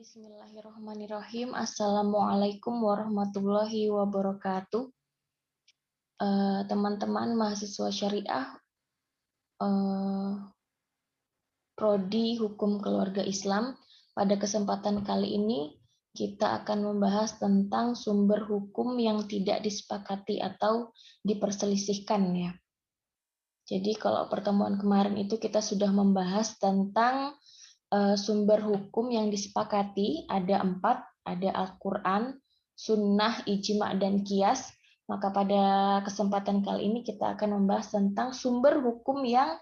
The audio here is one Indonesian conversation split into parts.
Bismillahirrahmanirrahim. Assalamualaikum warahmatullahi wabarakatuh. Teman-teman mahasiswa syariah Prodi Hukum Keluarga Islam, pada kesempatan kali ini kita akan membahas tentang sumber hukum yang tidak disepakati atau diperselisihkan ya. Jadi kalau pertemuan kemarin itu kita sudah membahas tentang sumber hukum yang disepakati, ada 4, ada Al-Quran, Sunnah, Ijma, dan Qiyas. Maka pada kesempatan kali ini kita akan membahas tentang sumber hukum yang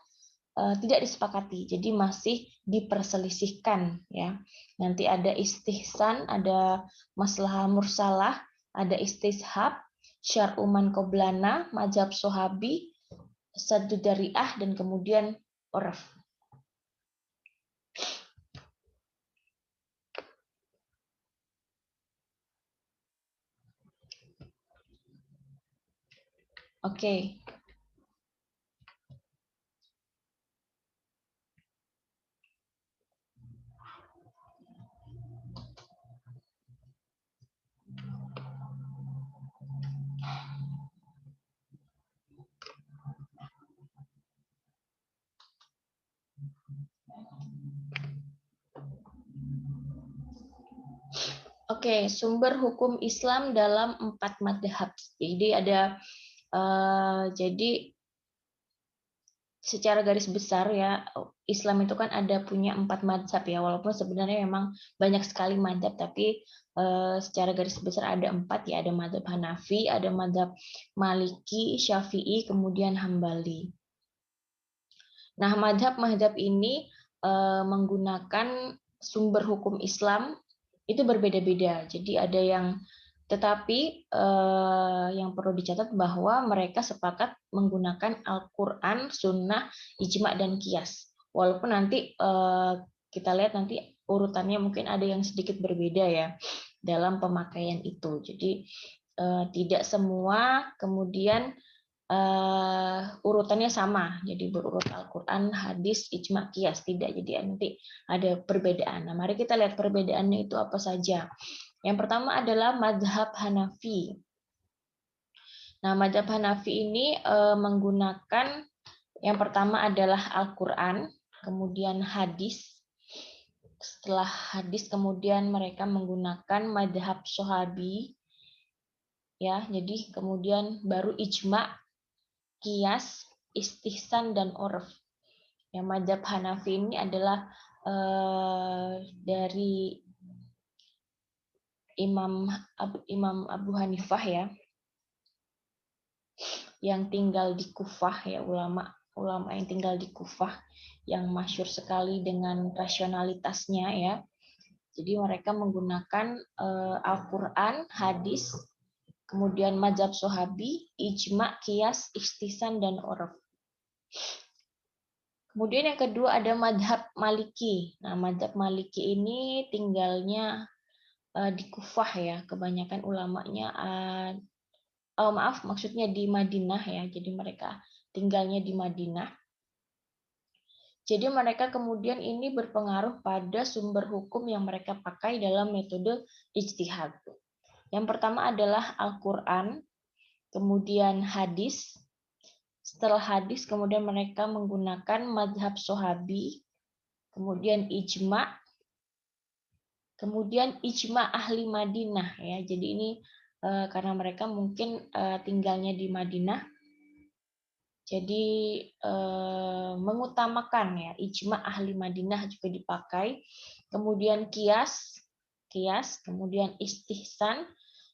tidak disepakati, jadi masih diperselisihkan ya. Nanti ada istihsan, ada maslahah mursalah, ada istishab, syar'u man qoblana, mazhab sohabi, saddu dariah, dan kemudian urf. Oke. Oke, sumber hukum Islam dalam 4 madhab. Jadi ada jadi secara garis besar ya, Islam itu kan ada punya 4 madhab ya, walaupun sebenarnya memang banyak sekali madhab, tapi secara garis besar ada 4 ya, ada madhab Hanafi, ada madhab Maliki, Syafi'i, kemudian Hambali. Nah, madhab-madhab ini menggunakan sumber hukum Islam itu berbeda-beda. Jadi ada yang, tetapi yang perlu dicatat bahwa mereka sepakat menggunakan Al-Quran, Sunnah, Ijma, dan Qiyas. Walaupun nanti kita lihat nanti urutannya mungkin ada yang sedikit berbeda ya dalam pemakaian itu. Jadi tidak semua kemudian urutannya sama, jadi berurut Al-Quran, hadis, ijma, qiyas, tidak. Jadi nanti ada perbedaan. Nah, mari kita lihat perbedaannya itu apa saja. Yang pertama adalah madhab Hanafi. Nah, madhab Hanafi ini menggunakan, yang pertama adalah Al-Quran, kemudian hadis. Setelah hadis, kemudian mereka menggunakan madhab Sohabi, ya. Jadi kemudian baru ijma, Qiyas, istihsan, dan urf. Yang madhab Hanafi ini adalah dari Imam Abu Hanifah ya, yang tinggal di Kufah ya, ulama yang tinggal di Kufah, yang masyhur sekali dengan rasionalitasnya ya. Jadi mereka menggunakan Al-Quran, hadis, kemudian mazhab Sohabi, ijma, qiyas, istihsan, dan urf. Kemudian yang kedua ada madhab Maliki. Nah, madhab Maliki ini tinggalnya di Kufah ya, kebanyakan ulamanya, maksudnya di Madinah ya, jadi mereka tinggalnya di Madinah. Jadi mereka kemudian ini berpengaruh pada sumber hukum yang mereka pakai dalam metode ijtihad. Yang pertama adalah Al-Quran, kemudian hadis. Setelah hadis, kemudian mereka menggunakan madhab Sohabi, kemudian ijma, kemudian ijma ahli Madinah ya. Jadi ini karena mereka mungkin tinggalnya di Madinah, jadi mengutamakan ya ijma ahli Madinah juga dipakai. Kemudian qiyas, kemudian istihsan,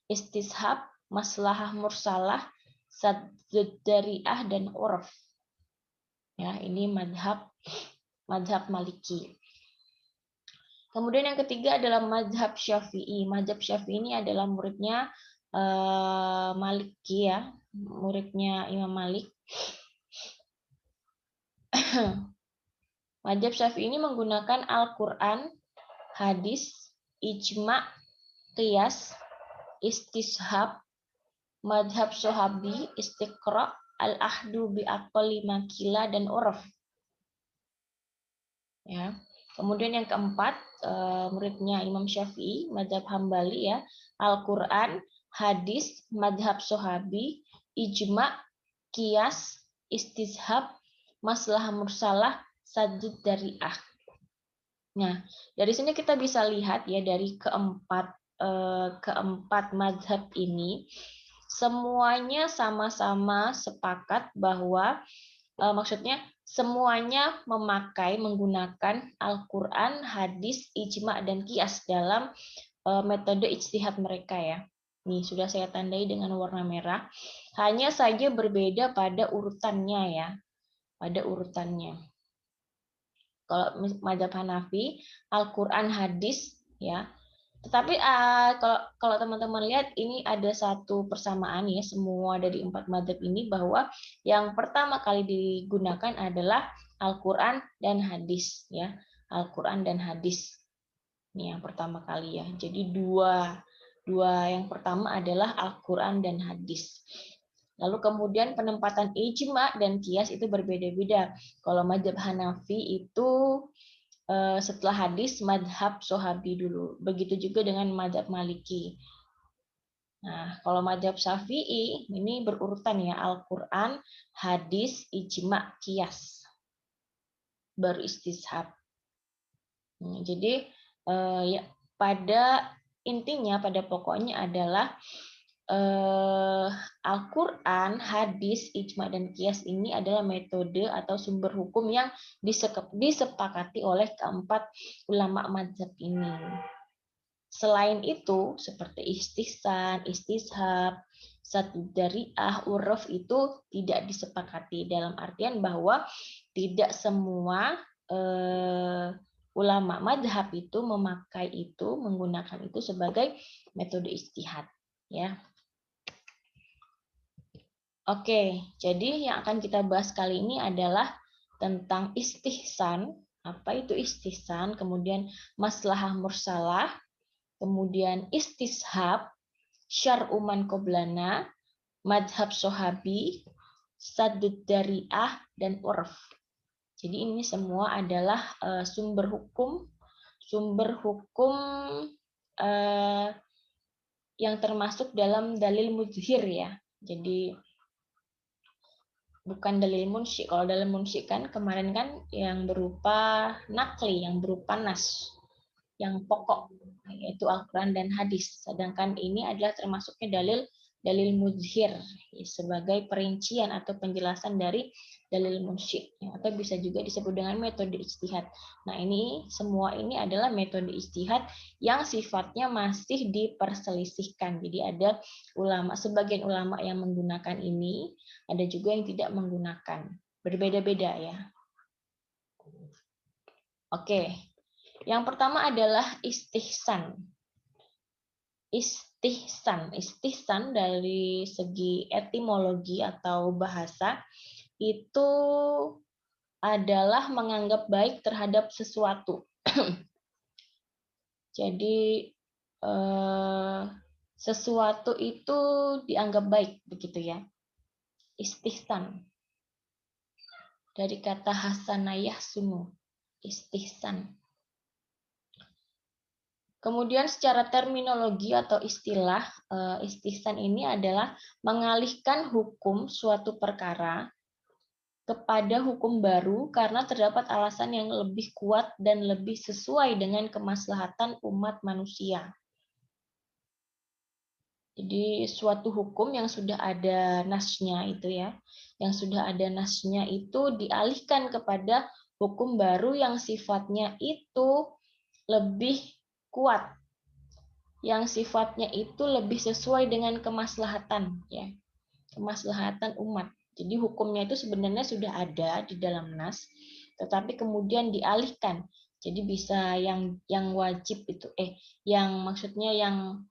istishab, maslahah mursalah, saddu dariah, dan urf. Ya, ini madhab Maliki. Kemudian yang ketiga adalah madhab Syafi'i. Madhab Syafi'i ini adalah muridnya Maliki ya, muridnya Imam Malik. Madhab Syafi'i ini menggunakan Al-Quran, hadis, ijma, qiyas, istishab, madhab Sohabi, istiqra, al-ahdu bi aqalli ma qila, dan urf. Ya. Kemudian yang keempat, muridnya Imam Syafi'i, mazhab Hambali ya, Al-Quran, hadis, mazhab Sahabi, ijma, kias, istishab, maslahah mursalah, sadud dariah. Nah, dari sini kita bisa lihat ya dari keempat mazhab ini semuanya sama-sama sepakat bahwa maksudnya semuanya menggunakan Al-Quran, hadis, ijma, dan kias dalam metode ijtihad mereka ya. Nih, sudah saya tandai dengan warna merah. Hanya saja berbeda pada urutannya ya. Pada urutannya. Kalau mazhab Hanafi, Al-Quran, hadis ya. Tetapi kalau teman-teman lihat ini ada satu persamaan ya semua dari empat mazhab ini bahwa yang pertama kali digunakan adalah Al-Quran dan hadis ya. Al-Quran dan hadis. Ini yang pertama kali ya. Jadi dua yang pertama adalah Al-Quran dan hadis. Lalu kemudian penempatan ijma dan kias itu berbeda-beda. Kalau mazhab Hanafi itu setelah hadis madhab Sohabi dulu. Begitu juga dengan madhab Maliki. Nah, kalau madhab Syafi'i ini berurutan ya Al-Quran, hadis, ijma, kias, beristishab. Jadi ya pada intinya, pada pokoknya adalah Al-Quran, hadis, ijma, dan kias ini adalah metode atau sumber hukum yang disepakati oleh keempat ulama mazhab ini. Selain itu, seperti istihsan, istishab, sadud dariah, uruf itu tidak disepakati dalam artian bahwa tidak semua ulama mazhab itu menggunakan itu sebagai metode ijtihad, ya. Oke, jadi yang akan kita bahas kali ini adalah tentang istihsan. Apa itu istihsan? Kemudian maslahah mursalah, kemudian istishab, syar'u man qoblana, madhab sohabi, sadud dariah, dan urf. Jadi ini semua adalah sumber hukum yang termasuk dalam dalil mujhir ya. Jadi bukan dalil munsyik. Kalau dalil munsyik kan kemarin kan yang berupa nakli, yang berupa nas, yang pokok, yaitu Al-Quran dan hadis. Sedangkan ini adalah termasuknya dalil muzhir sebagai perincian atau penjelasan dari dalil munsyik, atau bisa juga disebut dengan metode ijtihad. Nah, semua ini adalah metode ijtihad yang sifatnya masih diperselisihkan. Jadi ada sebagian ulama yang menggunakan ini, ada juga yang tidak menggunakan. Berbeda-beda ya. Oke. Yang pertama adalah istihsan. Istihsan dari segi etimologi atau bahasa itu adalah menganggap baik terhadap sesuatu. Jadi sesuatu itu dianggap baik begitu ya. Istihsan. Dari kata hasanayah sunu. Istihsan. Kemudian secara terminologi atau istilah, istihsan ini adalah mengalihkan hukum suatu perkara kepada hukum baru karena terdapat alasan yang lebih kuat dan lebih sesuai dengan kemaslahatan umat manusia. Jadi suatu hukum yang sudah ada nasnya itu ya, yang sudah ada nasnya itu dialihkan kepada hukum baru yang sifatnya itu lebih kuat, yang sifatnya itu lebih sesuai dengan kemaslahatan ya, kemaslahatan umat. Jadi hukumnya itu sebenarnya sudah ada di dalam nas, tetapi kemudian dialihkan. Jadi bisa yang wajib itu yang maksudnya yang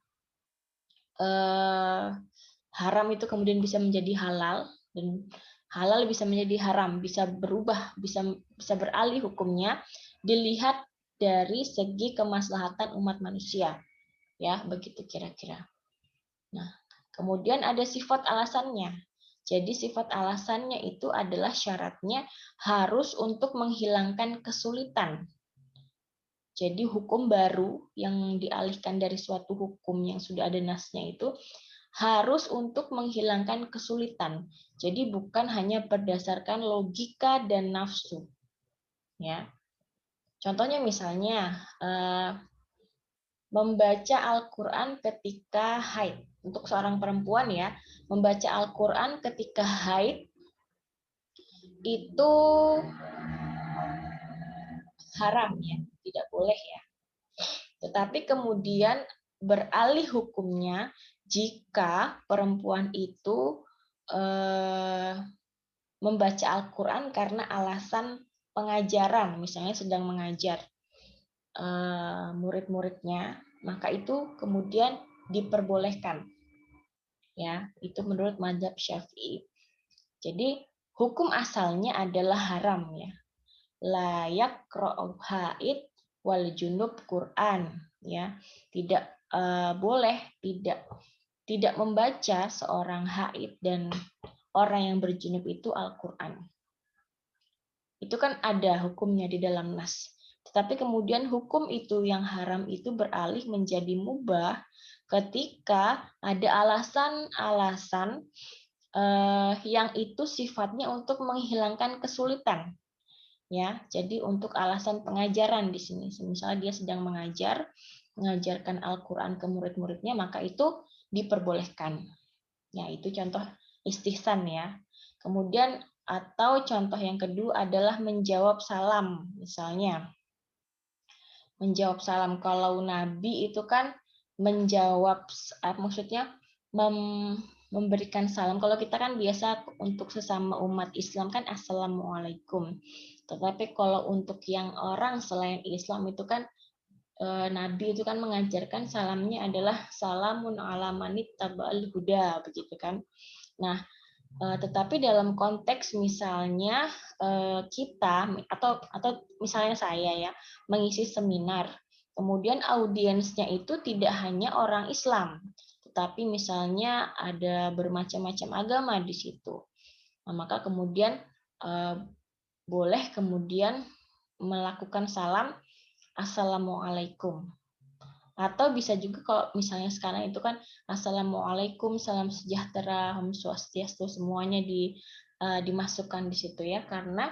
haram itu kemudian bisa menjadi halal, dan halal bisa menjadi haram, bisa berubah, bisa beralih hukumnya dilihat dari segi kemaslahatan umat manusia. Ya, begitu kira-kira. Nah, kemudian ada sifat alasannya. Jadi sifat alasannya itu adalah syaratnya harus untuk menghilangkan kesulitan. Jadi hukum baru yang dialihkan dari suatu hukum yang sudah ada nasnya itu harus untuk menghilangkan kesulitan. Jadi bukan hanya berdasarkan logika dan nafsu. Ya. Contohnya misalnya membaca Al-Quran ketika haid. Untuk seorang perempuan ya, membaca Al-Quran ketika haid itu haram ya, tidak boleh ya. Tetapi kemudian beralih hukumnya jika perempuan itu membaca Al-Quran karena alasan pengajaran, misalnya sedang mengajar murid-muridnya, maka itu kemudian diperbolehkan. Ya, itu menurut mazhab Syafi'i. Jadi hukum asalnya adalah haram ya. La yaqra'u haid wal junub Quran ya. Tidak boleh tidak membaca seorang haid dan orang yang berjunub itu Al-Qur'an. Itu kan ada hukumnya di dalam nas. Tetapi kemudian hukum itu yang haram itu beralih menjadi mubah ketika ada alasan-alasan yang itu sifatnya untuk menghilangkan kesulitan. Ya, jadi untuk alasan pengajaran di sini, misalnya dia sedang mengajarkan Al-Qur'an ke murid-muridnya, maka itu diperbolehkan. Ya, itu contoh istihsan ya. Kemudian atau contoh yang kedua adalah menjawab salam, misalnya. Menjawab salam kalau Nabi itu kan menjawab, maksudnya memberikan salam. Kalau kita kan biasa untuk sesama umat Islam kan Assalamualaikum. Tetapi kalau untuk yang orang selain Islam itu kan Nabi itu kan mengajarkan salamnya adalah salamun ala manit taba'al huda, begitu kan. Nah, tetapi dalam konteks misalnya kita atau misalnya saya ya mengisi seminar, kemudian audiensnya itu tidak hanya orang Islam, tetapi misalnya ada bermacam-macam agama di situ. Nah, maka kemudian boleh kemudian melakukan salam Assalamualaikum. Atau bisa juga kalau misalnya sekarang itu kan Assalamualaikum, salam sejahtera, Om Swastiastu, semuanya dimasukkan di situ ya. Karena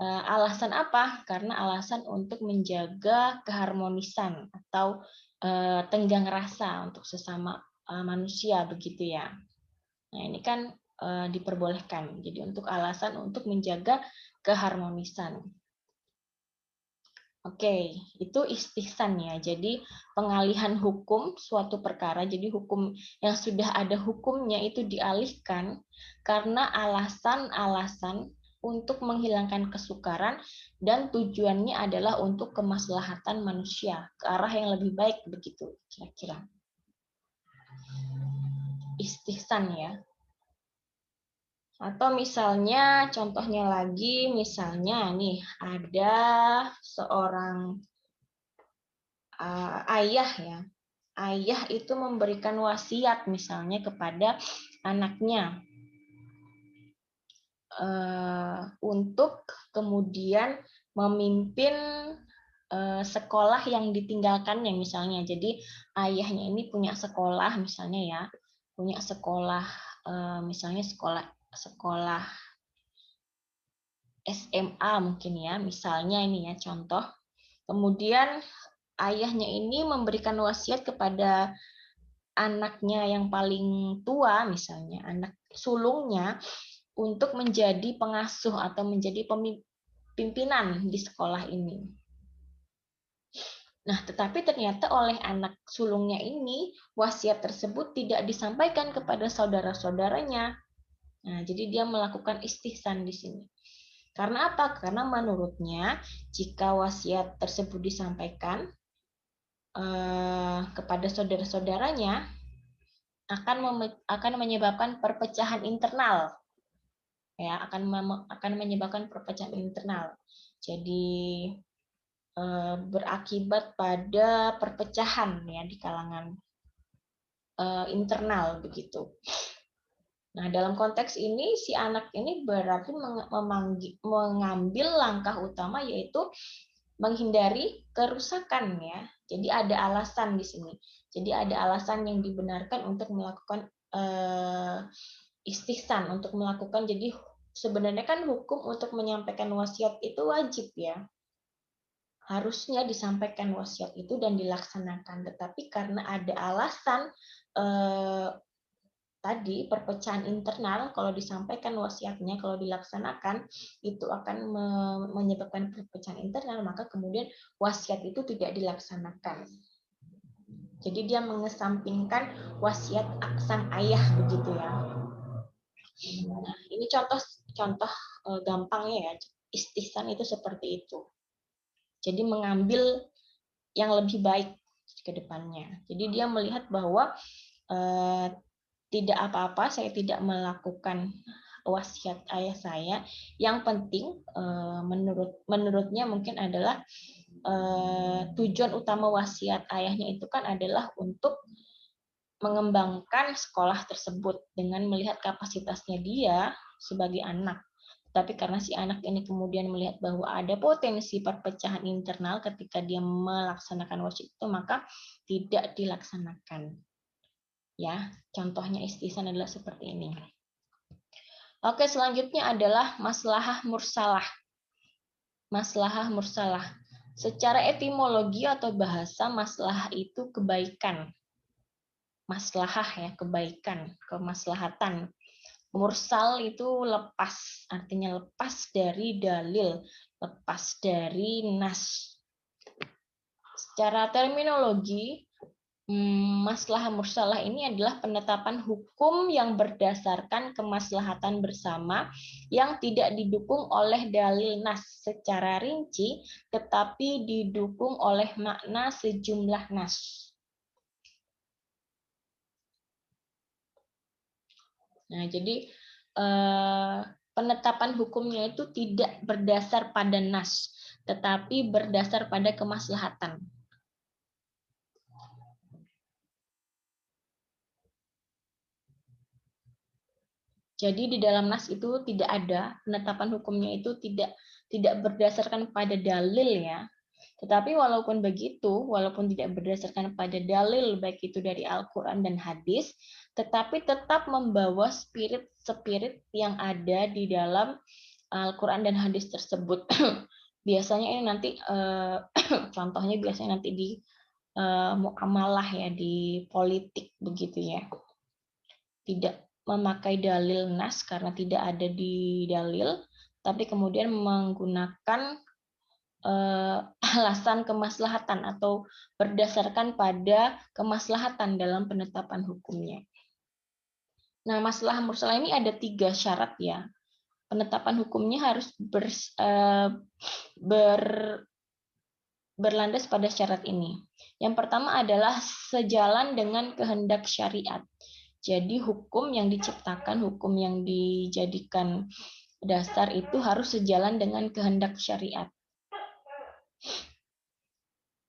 alasan apa? Karena alasan untuk menjaga keharmonisan atau tenggang rasa untuk sesama manusia begitu ya. Nah, ini kan diperbolehkan. Jadi untuk alasan untuk menjaga keharmonisan. Oke, itu istihsan ya. Jadi pengalihan hukum suatu perkara, jadi hukum yang sudah ada hukumnya itu dialihkan karena alasan-alasan untuk menghilangkan kesukaran dan tujuannya adalah untuk kemaslahatan manusia, ke arah yang lebih baik begitu kira-kira. Istihsan ya. Atau misalnya contohnya lagi, misalnya nih ada seorang ayah ya. Ayah itu memberikan wasiat misalnya kepada anaknya untuk kemudian memimpin sekolah yang ditinggalkannya misalnya. Jadi ayahnya ini punya sekolah misalnya ya, punya sekolah misalnya sekolah SMA mungkin ya, misalnya ini ya contoh. Kemudian ayahnya ini memberikan wasiat kepada anaknya yang paling tua misalnya, anak sulungnya untuk menjadi pengasuh atau menjadi pimpinan di sekolah ini. Nah, tetapi ternyata oleh anak sulungnya ini, wasiat tersebut tidak disampaikan kepada saudara-saudaranya. Nah, jadi dia melakukan istihsan di sini. Karena apa? Karena menurutnya, jika wasiat tersebut disampaikan kepada saudara-saudaranya, akan menyebabkan perpecahan internal. Ya, akan menyebabkan perpecahan internal. Jadi berakibat pada perpecahan ya di kalangan internal begitu. Nah, dalam konteks ini si anak ini berarti mengambil langkah utama yaitu menghindari kerusakan ya. Jadi ada alasan di sini. Jadi ada alasan yang dibenarkan untuk melakukan istihsan, untuk melakukan. Jadi sebenarnya kan hukum untuk menyampaikan wasiat itu wajib ya. Harusnya disampaikan wasiat itu dan dilaksanakan. Tetapi karena ada alasan tadi perpecahan internal, kalau disampaikan wasiatnya, kalau dilaksanakan itu akan menyebabkan perpecahan internal, maka kemudian wasiat itu tidak dilaksanakan. Jadi dia mengesampingkan wasiat sang ayah begitu ya. Nah, ini contoh gampangnya ya, istihsan itu seperti itu. Jadi mengambil yang lebih baik ke depannya. Jadi dia melihat bahwa tidak apa-apa, saya tidak melakukan wasiat ayah saya. Yang penting menurutnya mungkin adalah tujuan utama wasiat ayahnya itu kan adalah untuk mengembangkan sekolah tersebut dengan melihat kapasitasnya dia sebagai anak. Tapi karena si anak ini kemudian melihat bahwa ada potensi perpecahan internal ketika dia melaksanakan wasiat itu, maka tidak dilaksanakan. Ya, contohnya istihsan adalah seperti ini. Oke, selanjutnya adalah maslahah mursalah. Maslahah mursalah. Secara etimologi atau bahasa, maslahah itu kebaikan. Maslahah ya, kebaikan, kemaslahatan. Mursal itu lepas, artinya lepas dari dalil, lepas dari nas. Secara terminologi, maslahah mursalah ini adalah penetapan hukum yang berdasarkan kemaslahatan bersama yang tidak didukung oleh dalil nas secara rinci, tetapi didukung oleh makna sejumlah nas. Nah, jadi penetapan hukumnya itu tidak berdasar pada nas, tetapi berdasar pada kemaslahatan. Jadi di dalam nas itu tidak ada penetapan hukumnya, itu tidak berdasarkan pada dalil ya. Tetapi walaupun begitu, walaupun tidak berdasarkan pada dalil baik itu dari Al-Qur'an dan hadis, tetapi tetap membawa spirit yang ada di dalam Al-Qur'an dan hadis tersebut. Biasanya ini nanti contohnya biasanya nanti di muamalah ya, di politik begitu ya. Tidak memakai dalil nas karena tidak ada di dalil, tapi kemudian menggunakan alasan kemaslahatan atau berdasarkan pada kemaslahatan dalam penetapan hukumnya. Nah, maslahah mursalah ini ada 3 syarat ya. Penetapan hukumnya harus berlandas pada syarat ini. Yang pertama adalah sejalan dengan kehendak syariat. Jadi hukum yang diciptakan, hukum yang dijadikan dasar itu harus sejalan dengan kehendak syariat.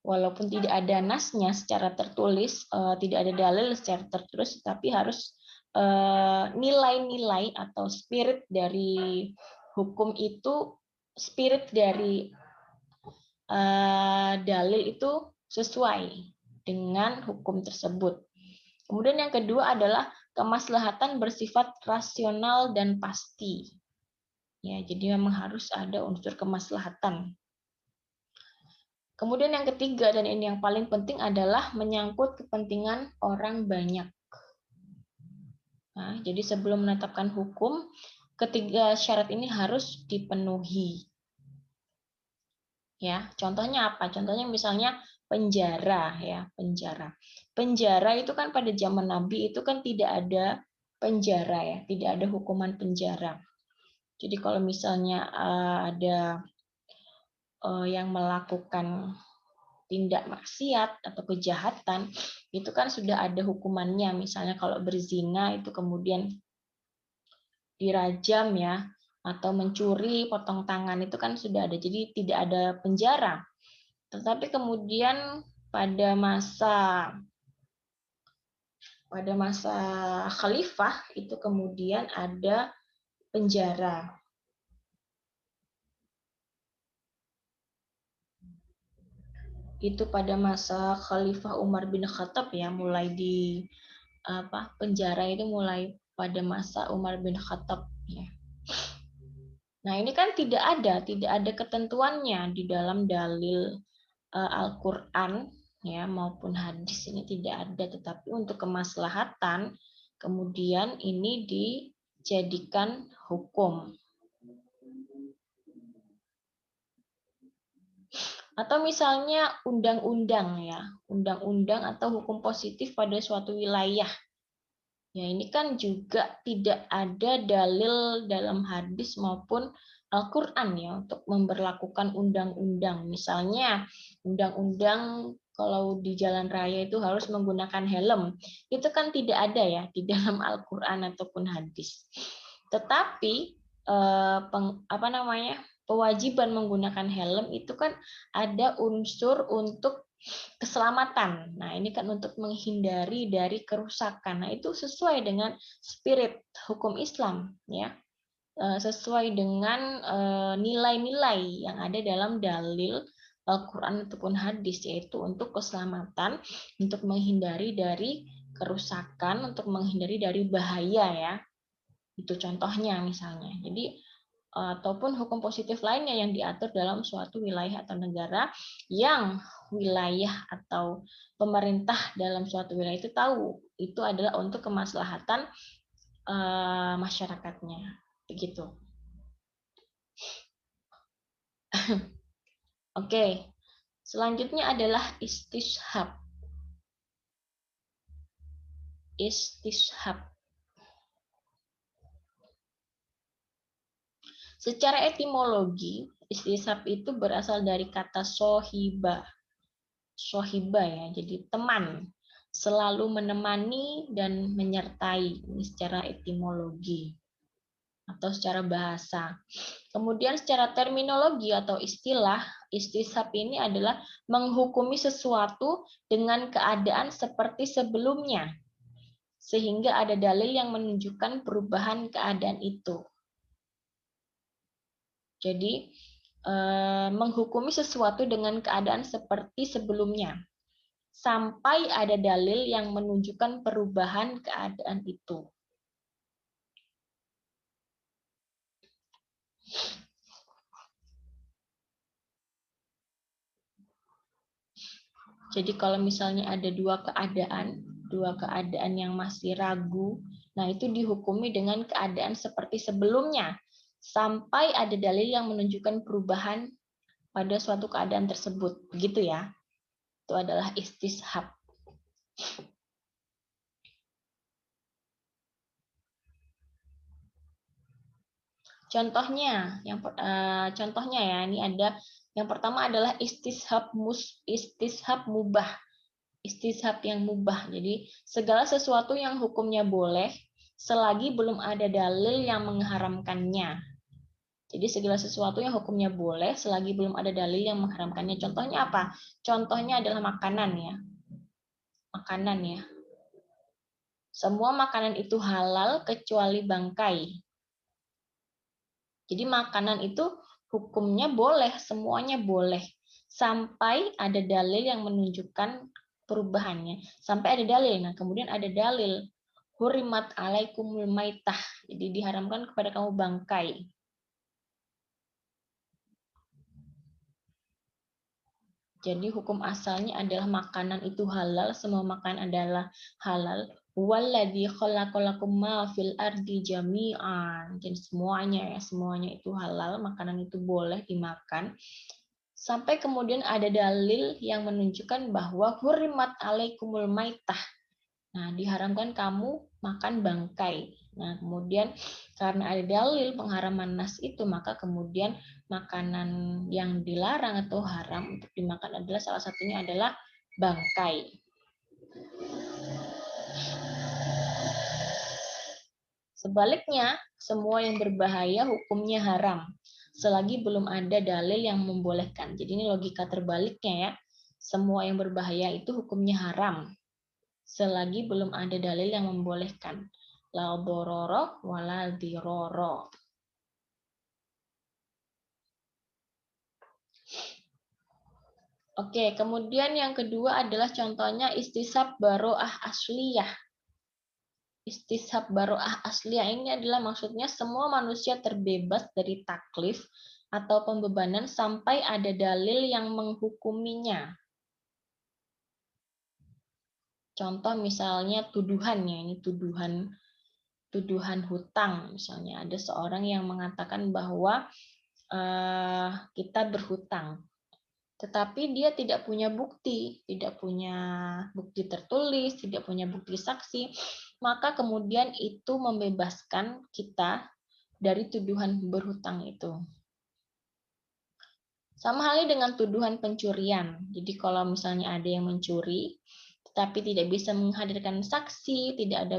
Walaupun tidak ada nasnya secara tertulis, tidak ada dalil secara tertulis, tapi harus nilai-nilai atau spirit dari hukum itu, spirit dari dalil itu sesuai dengan hukum tersebut. Kemudian yang kedua adalah kemaslahatan bersifat rasional dan pasti. Ya, jadi memang harus ada unsur kemaslahatan. Kemudian yang ketiga dan ini yang paling penting adalah menyangkut kepentingan orang banyak. Nah, jadi sebelum menetapkan hukum, ketiga syarat ini harus dipenuhi. Ya, contohnya apa? Contohnya misalnya penjara ya, penjara. Penjara itu kan pada zaman Nabi itu kan tidak ada penjara ya, tidak ada hukuman penjara. Jadi kalau misalnya ada yang melakukan tindak maksiat atau kejahatan, itu kan sudah ada hukumannya. Misalnya kalau berzina itu kemudian dirajam ya, atau mencuri potong tangan itu kan sudah ada. Jadi tidak ada penjara. Tetapi kemudian pada masa khalifah itu kemudian ada penjara. itu pada masa Khalifah Umar bin Khattab ya, mulai di penjara itu mulai pada masa Umar bin Khattab ya. Nah, ini kan tidak ada ketentuannya di dalam dalil Al-Qur'an ya maupun hadis, ini tidak ada, tetapi untuk kemaslahatan kemudian ini dijadikan hukum. Atau misalnya undang-undang ya, undang-undang atau hukum positif pada suatu wilayah. Ya, ini kan juga tidak ada dalil dalam hadis maupun Al-Qur'an ya untuk memberlakukan undang-undang. Misalnya, undang-undang kalau di jalan raya itu harus menggunakan helm. Itu kan tidak ada ya di dalam Al-Qur'an ataupun hadis. Tetapi kewajiban menggunakan helm itu kan ada unsur untuk keselamatan. Nah, ini kan untuk menghindari dari kerusakan. Nah, itu sesuai dengan spirit hukum Islam, ya. Sesuai dengan nilai-nilai yang ada dalam dalil Al-Qur'an ataupun hadis, yaitu untuk keselamatan, untuk menghindari dari kerusakan, untuk menghindari dari bahaya ya. Itu contohnya misalnya. Jadi ataupun hukum positif lainnya yang diatur dalam suatu wilayah atau negara yang wilayah atau pemerintah dalam suatu wilayah itu tahu itu adalah untuk kemaslahatan masyarakatnya. Begitu. Oke. Selanjutnya adalah istishab. Istishab. Secara etimologi, istishab itu berasal dari kata sohiba. Sohiba ya, jadi teman. Selalu menemani dan menyertai. Ini secara etimologi atau secara bahasa. Kemudian secara terminologi atau istilah, istishab ini adalah menghukumi sesuatu dengan keadaan seperti sebelumnya. Sehingga ada dalil yang menunjukkan perubahan keadaan itu. Jadi menghukumi sesuatu dengan keadaan seperti sebelumnya sampai ada dalil yang menunjukkan perubahan keadaan itu. Jadi kalau misalnya ada dua keadaan yang masih ragu, nah itu dihukumi dengan keadaan seperti sebelumnya sampai ada dalil yang menunjukkan perubahan pada suatu keadaan tersebut, begitu ya. Itu adalah istishab. Contohnya, contohnya ya, ini ada yang pertama adalah istishab mubah. Istishab yang mubah. Jadi segala sesuatu yang hukumnya boleh selagi belum ada dalil yang mengharamkannya. Jadi segala sesuatu yang hukumnya boleh selagi belum ada dalil yang mengharamkannya. Contohnya apa? Contohnya adalah makanan ya. Makanan ya. Semua makanan itu halal kecuali bangkai. Jadi makanan itu hukumnya boleh, semuanya boleh. Sampai ada dalil yang menunjukkan perubahannya. Sampai ada dalil. Nah, kemudian ada dalil. Hurimat alaikumul maitah. Jadi diharamkan kepada kamu bangkai. Jadi hukum asalnya adalah makanan itu halal, semua makanan adalah halal. Walladzi khalaqalakum ma fil ardi jami'an. Jadi semuanya itu halal, makanan itu boleh dimakan. Sampai kemudian ada dalil yang menunjukkan bahwa hurrimat alaikumul maitah. Nah, diharamkan kamu makan bangkai. Nah, kemudian karena ada dalil pengharaman nas itu, maka kemudian makanan yang dilarang atau haram untuk dimakan adalah salah satunya adalah bangkai. Sebaliknya, semua yang berbahaya hukumnya haram selagi belum ada dalil yang membolehkan. Jadi ini logika terbaliknya ya. Semua yang berbahaya itu hukumnya haram selagi belum ada dalil yang membolehkan. La dororo wala diroro. Oke, kemudian yang kedua adalah contohnya istisab baro'ah asliyah. Istisab baro'ah asliyah ini adalah maksudnya semua manusia terbebas dari taklif atau pembebanan sampai ada dalil yang menghukuminya. Contoh misalnya tuduhan ya, ini tuduhan hutang misalnya ada seorang yang mengatakan bahwa kita berhutang, tetapi dia tidak punya bukti, tidak punya bukti tertulis, tidak punya bukti saksi, maka kemudian itu membebaskan kita dari tuduhan berhutang itu. Sama halnya dengan tuduhan pencurian. Jadi kalau misalnya ada yang mencuri, tetapi tidak bisa menghadirkan saksi, tidak ada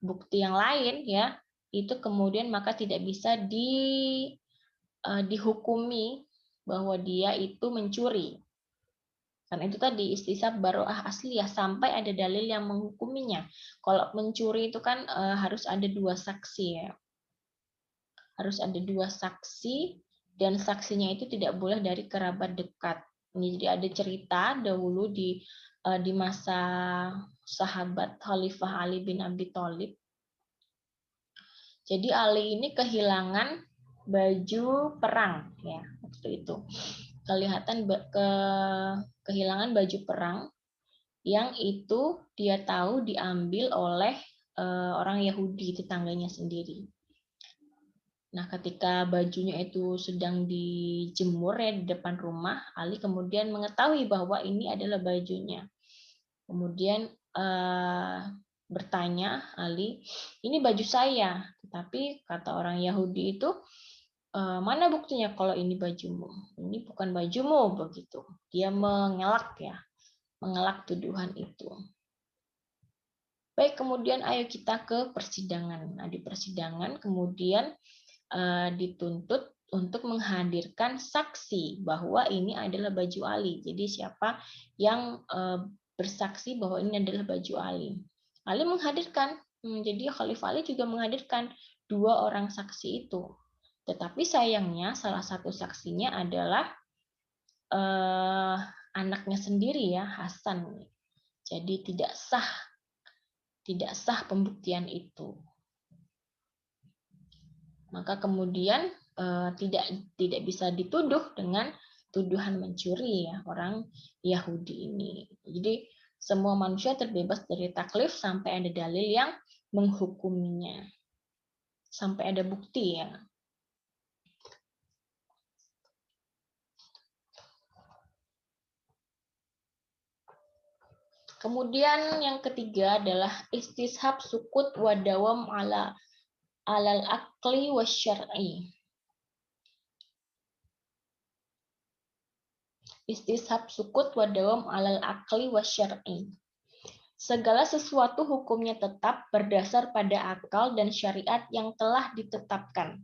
bukti yang lain, ya, itu kemudian maka tidak bisa dihukumi bahwa dia itu mencuri. Karena itu tadi istisab baro'ah asliyah sampai ada dalil yang menghukuminya. Kalau mencuri itu kan harus ada 2 saksi ya. Harus ada 2 saksi dan saksinya itu tidak boleh dari kerabat dekat. Jadi ada cerita dahulu di masa sahabat Khalifah Ali bin Abi Thalib. Jadi Ali ini kehilangan baju perang ya waktu itu. Kehilangan baju perang yang itu dia tahu diambil oleh orang Yahudi tetangganya sendiri. Nah, ketika bajunya itu sedang dijemur ya di depan rumah, Ali kemudian mengetahui bahwa ini adalah bajunya. Kemudian bertanya Ali, ini baju saya. Tetapi kata orang Yahudi itu, mana buktinya kalau ini bajumu? Ini bukan bajumu, begitu. Dia mengelak ya, mengelak tuduhan itu. Baik, kemudian ayo kita ke persidangan. Nah, di persidangan kemudian dituntut untuk menghadirkan saksi bahwa ini adalah baju Ali. Jadi siapa yang bersaksi bahwa ini adalah baju Ali. Ali menghadirkan, jadi Khalifah Ali juga menghadirkan 2 orang saksi itu. Tetapi sayangnya salah satu saksinya adalah anaknya sendiri ya, Hasan. Jadi tidak sah pembuktian itu. Maka kemudian tidak bisa dituduh dengan tuduhan mencuri ya orang Yahudi ini. Jadi semua manusia terbebas dari taklif sampai ada dalil yang menghukuminya. Sampai ada bukti ya. Kemudian yang ketiga adalah istishab sukut wa dawam alal akli wasyar'i. Istishab sukut wa dawam alal akli wasyar'i. Segala sesuatu hukumnya tetap berdasar pada akal dan syariat yang telah ditetapkan.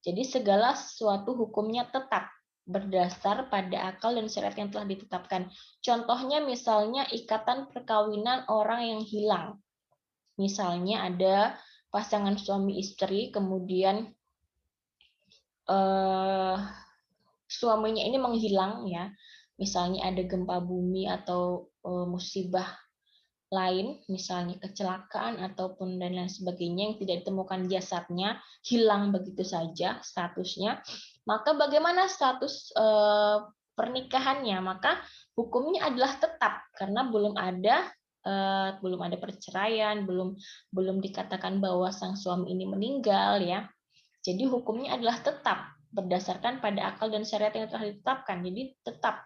Jadi segala sesuatu hukumnya tetap berdasar pada akal dan syariat yang telah ditetapkan. Contohnya misalnya ikatan perkawinan orang yang hilang. Misalnya ada pasangan suami istri, kemudian suaminya ini menghilang ya. Misalnya ada gempa bumi atau musibah lain, misalnya kecelakaan ataupun dan lain sebagainya yang tidak ditemukan jasadnya, hilang begitu saja statusnya, maka bagaimana status pernikahannya? Maka hukumnya adalah tetap karena belum ada perceraian, belum dikatakan bahwa sang suami ini meninggal ya. Jadi hukumnya adalah tetap berdasarkan pada akal dan syariat yang telah ditetapkan. Jadi tetap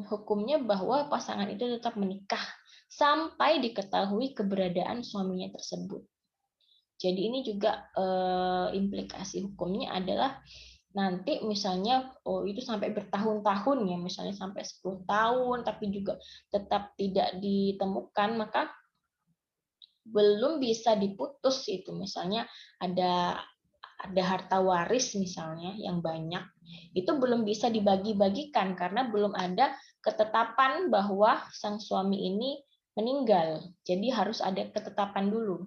hukumnya bahwa pasangan itu tetap menikah sampai diketahui keberadaan suaminya tersebut. Jadi ini juga implikasi hukumnya adalah nanti misalnya itu sampai bertahun-tahun ya, misalnya sampai 10 tahun tapi juga tetap tidak ditemukan, maka belum bisa diputus itu. Misalnya ada harta waris misalnya yang banyak, itu belum bisa dibagi-bagikan karena belum ada ketetapan bahwa sang suami ini meninggal. Jadi harus ada ketetapan dulu.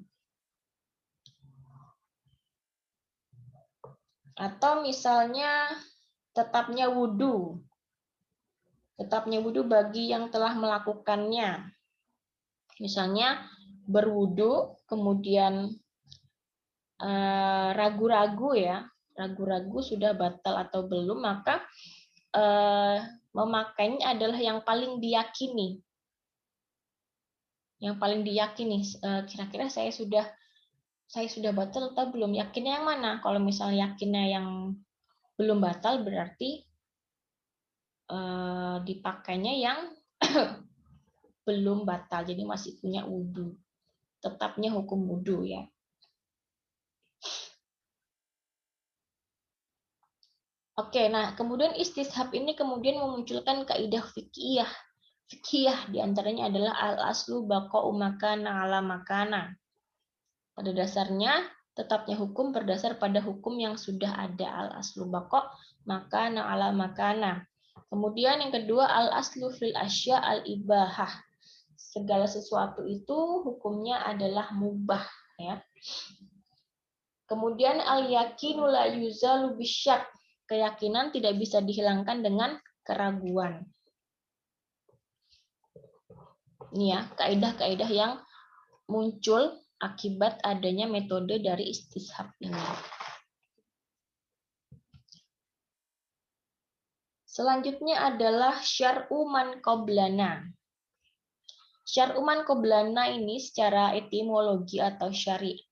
Atau misalnya tetapnya wudhu. Tetapnya wudhu bagi yang telah melakukannya. Misalnya berwudhu, kemudian ragu-ragu ragu-ragu sudah batal atau belum, maka memakainya adalah yang paling diyakini. Yang paling diyakini, kira-kira saya sudah batal atau belum? Yakinnya yang mana? Kalau misalnya yakinnya yang belum batal, berarti dipakainya yang belum batal, jadi masih punya wudhu. Tetapnya hukum wudhu ya. Oke, nah kemudian istishab ini kemudian memunculkan kaidah fikih. Fikih diantaranya adalah al-aslu baqa'u makana ala makana. Pada dasarnya, tetapnya hukum berdasar pada hukum yang sudah ada. Al-aslu baqa' makana ala makana. Kemudian yang kedua, al-aslu fil asya al-ibahah. Segala sesuatu itu hukumnya adalah mubah. Ya. Kemudian al-yakinu la yuzalu bisyak. Keyakinan tidak bisa dihilangkan dengan keraguan. Ini ya, kaidah-kaidah yang muncul akibat adanya metode dari istishab ini. Selanjutnya adalah syar'u man qablana. Syar'u man qablana ini secara etimologi atau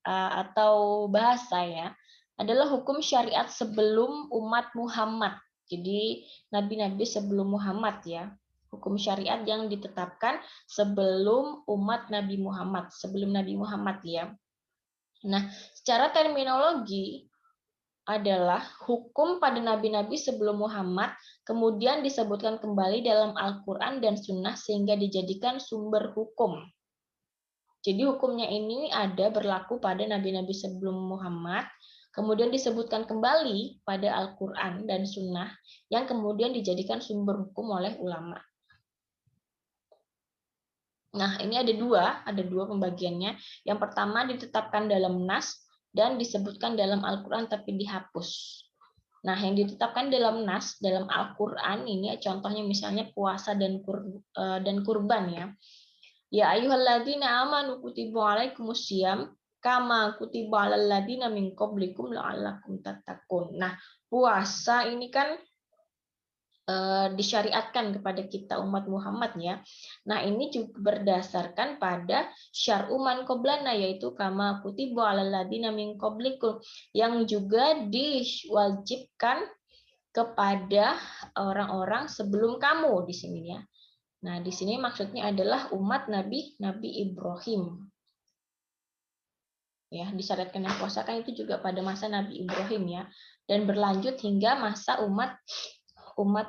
atau bahasa ya, adalah hukum syariat sebelum umat Muhammad. Jadi nabi-nabi sebelum Muhammad ya. Hukum syariat yang ditetapkan sebelum umat Nabi Muhammad, sebelum Nabi Muhammad ya. Nah, secara terminologi adalah hukum pada nabi-nabi sebelum Muhammad, kemudian disebutkan kembali dalam Al-Quran dan Sunnah sehingga dijadikan sumber hukum. Jadi hukumnya ini ada berlaku pada nabi-nabi sebelum Muhammad, kemudian disebutkan kembali pada Al-Quran dan Sunnah yang kemudian dijadikan sumber hukum oleh ulama. Nah, ini ada dua pembagiannya. Yang pertama ditetapkan dalam nas dan disebutkan dalam Al-Quran tapi dihapus. Nah, yang ditetapkan dalam nas, dalam Al-Quran ini contohnya misalnya puasa dan kurban ya. Ya ayyuhalladzina amanu kutiba alaikumusiyam kama kutiba alal ladzina min qablikum la'allakum tattaqun. Nah, puasa ini kan disyariatkan kepada kita umat Muhammad ya. Nah, ini juga berdasarkan pada syar'u man qablana, yaitu kama kutiba alal ladzina min qablikum, yang juga diwajibkan kepada orang-orang sebelum kamu di sini ya. Nah, di sini maksudnya adalah umat Nabi Ibrahim. Ya, disyariatkan yang puasa kan itu juga pada masa Nabi Ibrahim ya, dan berlanjut hingga masa umat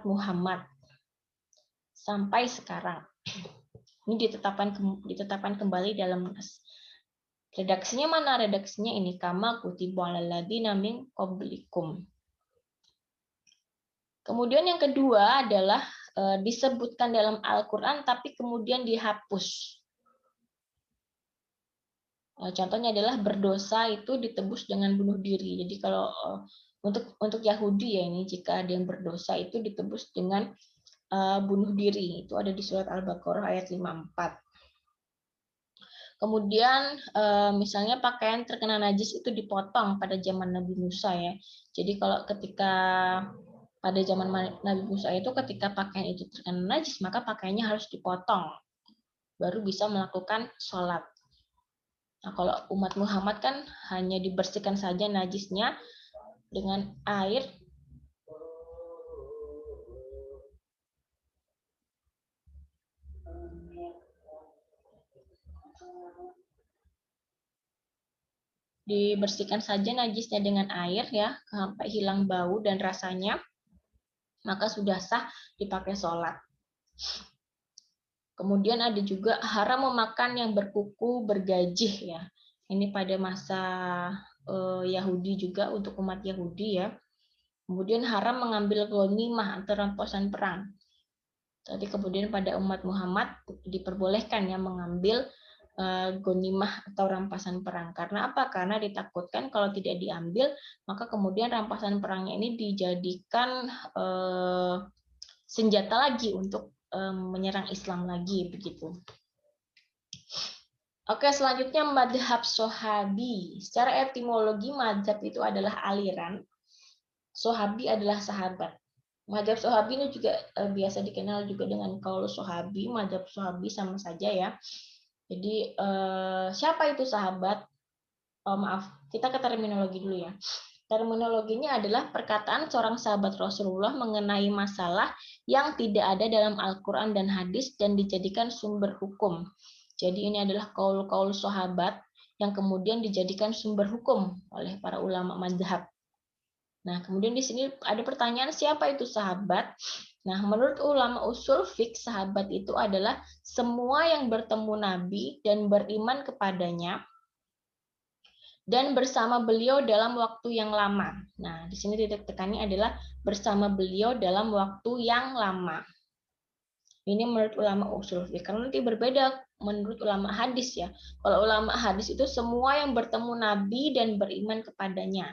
Muhammad sampai sekarang. Ini ditetapkan kembali dalam nas. Redaksinya mana? Redaksinya ini kama kutiba alal ladzina min qablikum. Kemudian yang kedua adalah disebutkan dalam Al-Quran tapi kemudian dihapus. Contohnya adalah berdosa itu ditebus dengan bunuh diri. Jadi kalau untuk Yahudi ya ini, jika ada yang berdosa itu ditebus dengan bunuh diri. Itu ada di surat Al-Baqarah ayat 54. Kemudian misalnya pakaian terkena najis itu dipotong pada zaman Nabi Musa ya. Jadi kalau ketika pada zaman Nabi Musa itu ketika pakaian itu terkena najis, maka pakaiannya harus dipotong. Baru bisa melakukan sholat. Nah, kalau umat Muhammad kan hanya dibersihkan saja najisnya dengan air. Dibersihkan saja najisnya dengan air ya, sampai hilang bau dan rasanya, maka sudah sah dipakai sholat. Kemudian ada juga haram memakan yang berkuku bergajih ya. Ini pada masa Yahudi juga, untuk umat Yahudi ya. Kemudian haram mengambil ghanimah atau rampasan perang. Tadi kemudian pada umat Muhammad diperbolehkan ya mengambil ghanimah atau rampasan perang. Karena apa? Karena ditakutkan kalau tidak diambil, maka kemudian rampasan perangnya ini dijadikan senjata lagi untuk menyerang Islam lagi begitu. Oke, selanjutnya madhab Sohabi. Secara etimologi madhab itu adalah aliran. Sohabi adalah sahabat. Madhab Sohabi ini juga biasa dikenal juga dengan qaul Sohabi. Madhab Sohabi sama saja ya. Jadi siapa itu sahabat? Maaf, kita ke terminologi dulu ya. Terminologinya adalah perkataan seorang sahabat Rasulullah mengenai masalah yang tidak ada dalam Al-Quran dan hadis dan dijadikan sumber hukum. Jadi ini adalah qaul-qaul sahabat yang kemudian dijadikan sumber hukum oleh para ulama mazhab. Nah, kemudian di sini ada pertanyaan siapa itu sahabat? Nah, menurut ulama usul fiqh, sahabat itu adalah semua yang bertemu Nabi dan beriman kepadanya dan bersama beliau dalam waktu yang lama. Nah, di sini titik tekannya adalah bersama beliau dalam waktu yang lama. Ini menurut ulama usul fiqh. Karena nanti berbeda menurut ulama hadis ya. Kalau ulama hadis itu semua yang bertemu Nabi dan beriman kepadanya.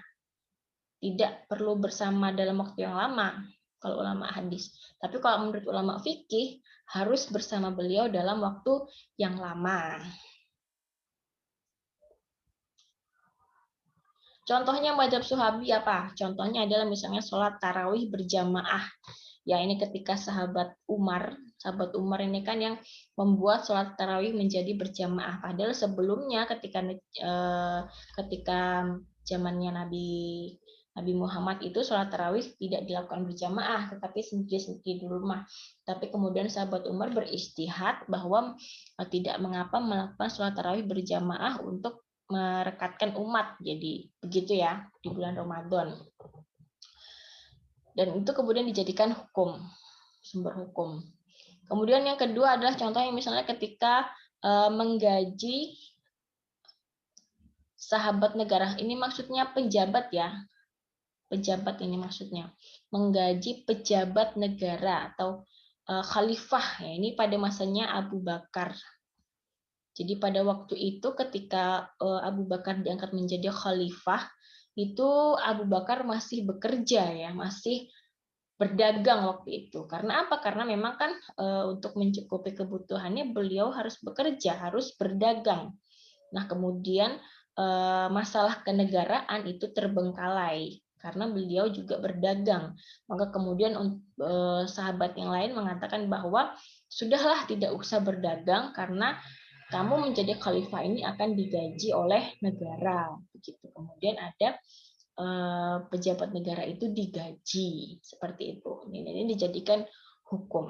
Tidak perlu bersama dalam waktu yang lama kalau ulama hadis. Tapi kalau menurut ulama fikih harus bersama beliau dalam waktu yang lama. Contohnya mazhab Suhabi apa? Contohnya adalah misalnya sholat tarawih berjamaah. Ya, ini ketika sahabat Umar ini kan yang membuat sholat tarawih menjadi berjamaah. Padahal sebelumnya ketika zamannya Nabi Muhammad itu sholat tarawih tidak dilakukan berjamaah, tetapi sendiri-sendiri di rumah. Tapi kemudian sahabat Umar beristihad bahwa tidak mengapa melakukan sholat tarawih berjamaah untuk merekatkan umat. Jadi begitu ya di bulan Ramadan. Dan itu kemudian dijadikan hukum, sumber hukum. Kemudian yang kedua adalah contohnya misalnya ketika menggaji sahabat negara. Ini maksudnya pejabat ya. Pejabat ini maksudnya. Menggaji pejabat negara atau khalifah. Ya, ini pada masanya Abu Bakar. Jadi pada waktu itu ketika Abu Bakar diangkat menjadi khalifah, itu Abu Bakar masih bekerja ya, masih berdagang waktu itu. Karena apa? Karena memang kan untuk mencukupi kebutuhannya beliau harus bekerja, harus berdagang. Nah, kemudian masalah kenegaraan itu terbengkalai karena beliau juga berdagang. Maka kemudian sahabat yang lain mengatakan bahwa sudahlah tidak usah berdagang karena kamu menjadi khalifah ini akan digaji oleh negara. Begitu. Kemudian ada pejabat negara itu digaji seperti itu. Ini dijadikan hukum.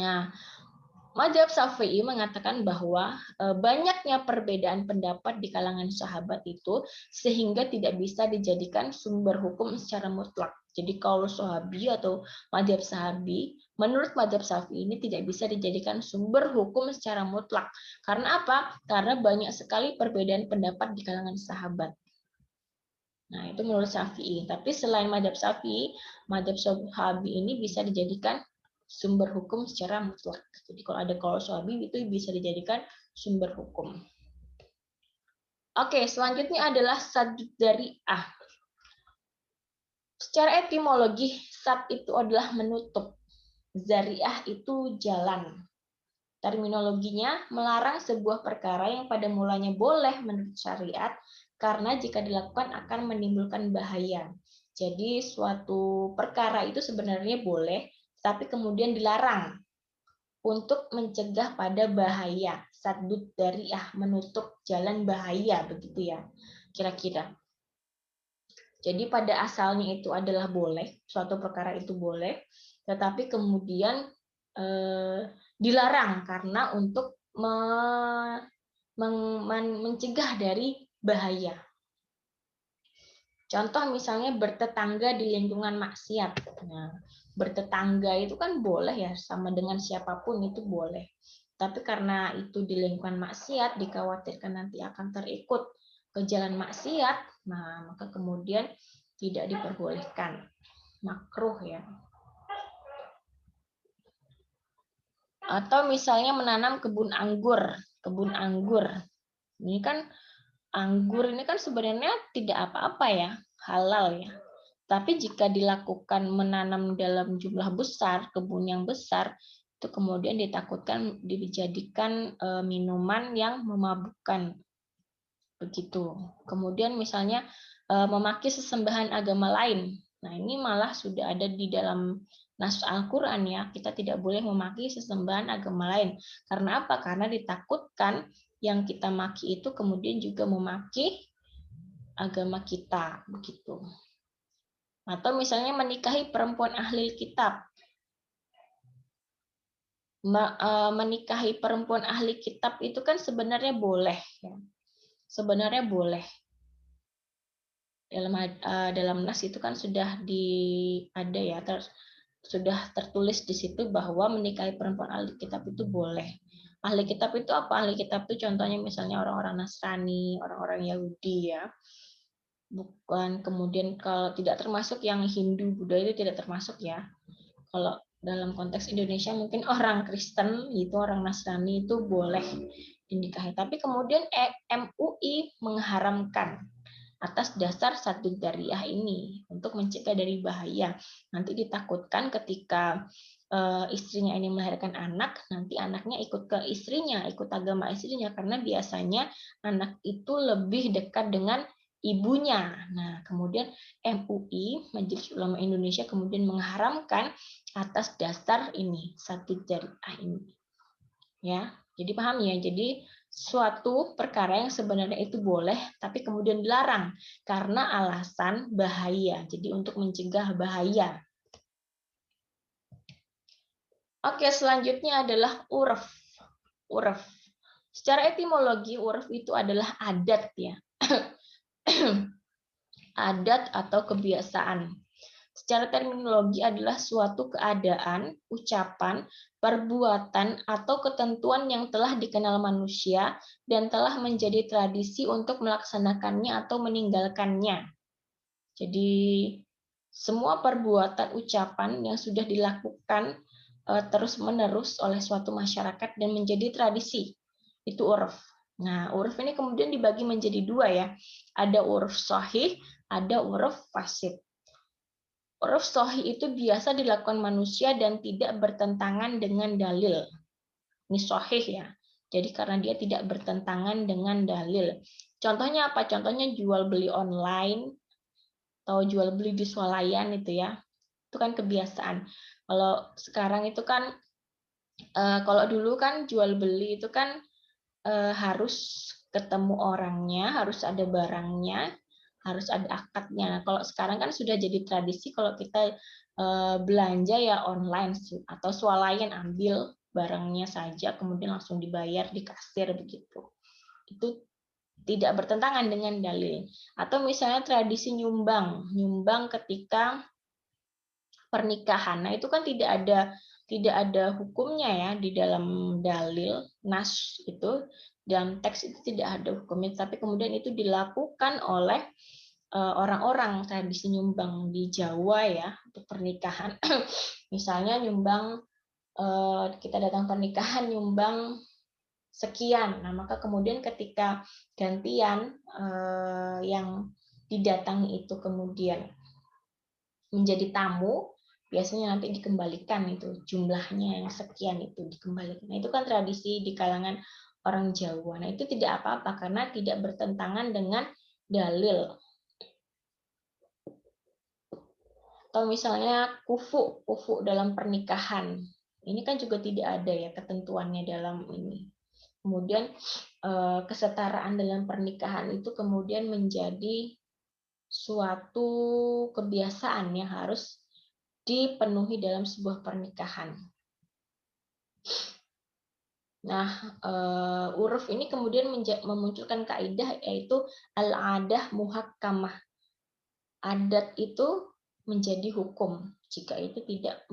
Nah, mazhab Syafi'i mengatakan bahwa banyaknya perbedaan pendapat di kalangan sahabat itu sehingga tidak bisa dijadikan sumber hukum secara mutlak. Jadi kalau sahabi atau mazhab sahabi, menurut mazhab Syafi'i ini tidak bisa dijadikan sumber hukum secara mutlak. Karena apa? Karena banyak sekali perbedaan pendapat di kalangan sahabat. Nah, itu menurut Syafi'i. Tapi selain mazhab Syafi'i, mazhab sahabi ini bisa dijadikan sumber hukum secara mutlak. Jadi kalau ada qaul sahabi itu bisa dijadikan sumber hukum. Oke, selanjutnya adalah sadud dzari'ah. Secara etimologi, sad itu adalah menutup. Dzari'ah itu jalan. Terminologinya melarang sebuah perkara yang pada mulanya boleh menurut syariat karena jika dilakukan akan menimbulkan bahaya. Jadi suatu perkara itu sebenarnya boleh, tapi kemudian dilarang untuk mencegah pada bahaya. Saddud dzari'ah, menutup jalan bahaya, begitu ya kira-kira. Jadi pada asalnya itu adalah boleh, suatu perkara itu boleh, tetapi kemudian dilarang karena untuk mencegah dari bahaya. Contoh misalnya bertetangga di lingkungan maksiat. Nah, bertetangga itu kan boleh ya, sama dengan siapapun itu boleh. Tapi karena itu di lingkungan maksiat, dikhawatirkan nanti akan terikut ke jalan maksiat, nah maka kemudian tidak diperbolehkan. Makruh ya. Atau misalnya menanam kebun anggur. Kebun anggur. Ini kan anggur ini kan sebenarnya tidak apa-apa ya, halal ya. Tapi jika dilakukan menanam dalam jumlah besar, kebun yang besar, itu kemudian ditakutkan dijadikan minuman yang memabukkan. Begitu. Kemudian misalnya memaki sesembahan agama lain. Nah, ini malah sudah ada di dalam nas Al-Qur'an ya. Kita tidak boleh memaki sesembahan agama lain. Karena apa? Karena ditakutkan yang kita maki itu kemudian juga memaki agama kita, begitu. Atau misalnya menikahi perempuan ahli kitab. Menikahi perempuan ahli kitab itu kan sebenarnya boleh ya. Sebenarnya boleh. Dalam nas itu kan sudah ada ya, sudah tertulis di situ bahwa menikahi perempuan ahli kitab itu boleh. Ahli kitab itu apa? Ahli kitab itu contohnya misalnya orang-orang Nasrani, orang-orang Yahudi ya. Bukan, kemudian kalau tidak termasuk yang Hindu, Buddha itu tidak termasuk ya. Kalau dalam konteks Indonesia mungkin orang Kristen itu, orang Nasrani itu boleh dinikahi. Tapi kemudian MUI mengharamkan atas dasar satu dariah ini untuk mencegah dari bahaya. Nanti ditakutkan ketika istrinya ini melahirkan anak, nanti anaknya ikut ke istrinya, ikut agama istrinya, karena biasanya anak itu lebih dekat dengan ibunya. Nah, kemudian MUI, Majelis Ulama Indonesia, kemudian mengharamkan atas dasar ini, satu dariah ini. Ya, jadi paham ya. Jadi suatu perkara yang sebenarnya itu boleh, tapi kemudian dilarang karena alasan bahaya. Jadi untuk mencegah bahaya. Oke, selanjutnya adalah urf. Urf. Secara etimologi, urf itu adalah adat ya. Adat atau kebiasaan. Secara terminologi adalah suatu keadaan, ucapan, perbuatan, atau ketentuan yang telah dikenal manusia dan telah menjadi tradisi untuk melaksanakannya atau meninggalkannya. Jadi, semua perbuatan, ucapan yang sudah dilakukan terus-menerus oleh suatu masyarakat dan menjadi tradisi, itu urf. Nah, urf ini kemudian dibagi menjadi dua ya. Ada urf sahih, ada urf fasid. Uruf sahih itu biasa dilakukan manusia dan tidak bertentangan dengan dalil. Ini sahih ya. Jadi karena dia tidak bertentangan dengan dalil. Contohnya apa? Contohnya jual beli online atau jual beli di swalayan itu ya. Itu kan kebiasaan. Kalau sekarang itu kan kalau dulu kan jual beli itu kan harus ketemu orangnya, harus ada barangnya, harus ada akadnya. Nah, kalau sekarang kan sudah jadi tradisi kalau kita belanja ya online atau swalayan, ambil barangnya saja kemudian langsung dibayar di kasir begitu. Itu tidak bertentangan dengan dalil. Atau misalnya tradisi nyumbang ketika pernikahan. Nah, itu kan tidak ada hukumnya ya di dalam dalil nas itu, dalam teks itu tidak ada hukumnya, tapi kemudian itu dilakukan oleh orang-orang tradisi nyumbang di Jawa ya untuk pernikahan. Misalnya nyumbang, kita datang pernikahan nyumbang sekian. Nah, maka kemudian ketika gantian yang didatangi itu kemudian menjadi tamu, biasanya nanti dikembalikan itu jumlahnya yang sekian itu dikembalikan. Nah, itu kan tradisi di kalangan orang Jawa. Nah, itu tidak apa-apa karena tidak bertentangan dengan dalil. Atau misalnya kufu dalam pernikahan. Ini kan juga tidak ada ya ketentuannya dalam ini. Kemudian kesetaraan dalam pernikahan itu kemudian menjadi suatu kebiasaan yang harus dipenuhi dalam sebuah pernikahan. Nah, uruf ini kemudian memunculkan kaidah yaitu al-adah muhakkamah. Adat itu menjadi hukum jika itu tidak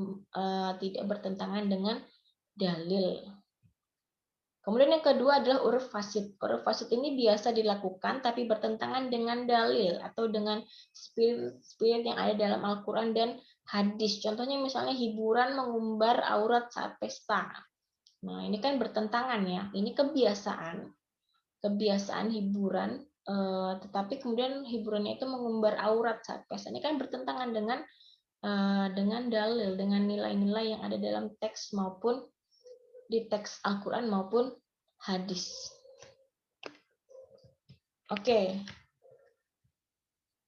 bertentangan dengan dalil. Kemudian yang kedua adalah uruf fasid. Uruf fasid ini biasa dilakukan tapi bertentangan dengan dalil atau dengan spirit yang ada dalam Al-Quran dan hadis. Contohnya misalnya hiburan mengumbar aurat saat pesta. Nah, ini kan bertentangan ya. Ini kebiasaan hiburan tetapi kemudian hiburannya itu mengumbar aurat saat pesta. Ini kan bertentangan dengan dalil, dengan nilai-nilai yang ada dalam teks maupun di teks Al-Quran maupun hadis. Oke.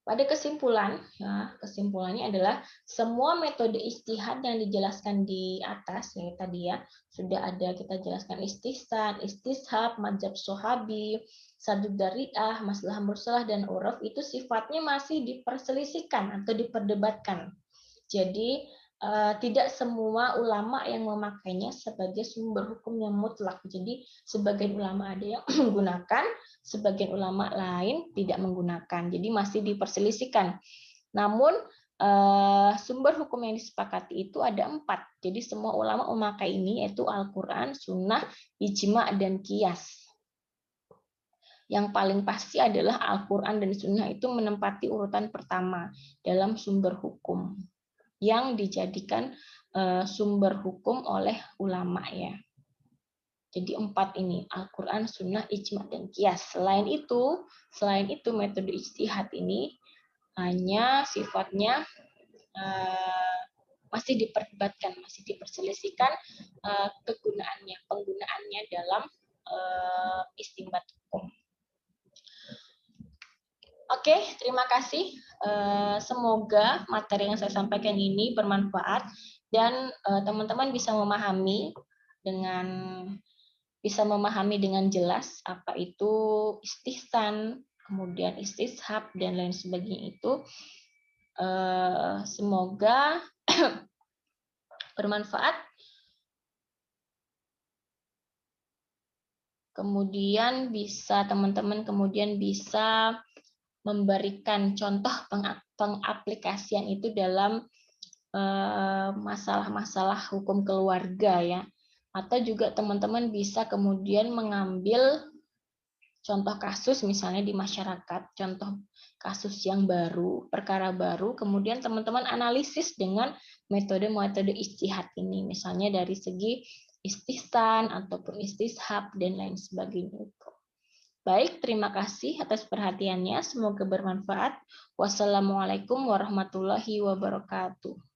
Pada kesimpulan, ya, kesimpulannya adalah semua metode ijtihad yang dijelaskan di atas, ya tadi ya, sudah ada kita jelaskan istihsan, istishab, madzhab sahabi, sadud dariah, masalah mursalah, dan uruf, itu sifatnya masih diperselisihkan atau diperdebatkan. Jadi tidak semua ulama yang memakainya sebagai sumber hukum yang mutlak. Jadi sebagian ulama ada yang menggunakan, sebagian ulama lain tidak menggunakan. Jadi masih diperselisihkan. Namun sumber hukum yang disepakati itu ada 4. Jadi semua ulama memakai ini, yaitu Al-Quran, Sunnah, Ijma, dan Qiyas. Yang paling pasti adalah Al-Quran dan Sunnah itu menempati urutan pertama dalam sumber hukum yang dijadikan sumber hukum oleh ulama ya. Jadi 4 ini, Al-Quran, Sunnah, Ijma, dan Qiyas. Selain itu metode ijtihad ini hanya sifatnya masih diperdebatkan, masih diperselisihkan penggunaannya dalam istinbat hukum. Oke, terima kasih. Semoga materi yang saya sampaikan ini bermanfaat dan teman-teman bisa memahami dengan jelas apa itu istihsan, kemudian istishab dan lain sebagainya itu. Semoga bermanfaat. Kemudian teman-teman bisa memberikan contoh pengaplikasian itu dalam masalah-masalah hukum keluarga ya. Atau juga teman-teman bisa kemudian mengambil contoh kasus misalnya di masyarakat, contoh kasus yang baru, perkara baru, kemudian teman-teman analisis dengan metode-metode ijtihad ini, misalnya dari segi istihsan ataupun istishab dan lain sebagainya. Baik, terima kasih atas perhatiannya. Semoga bermanfaat. Wassalamualaikum warahmatullahi wabarakatuh.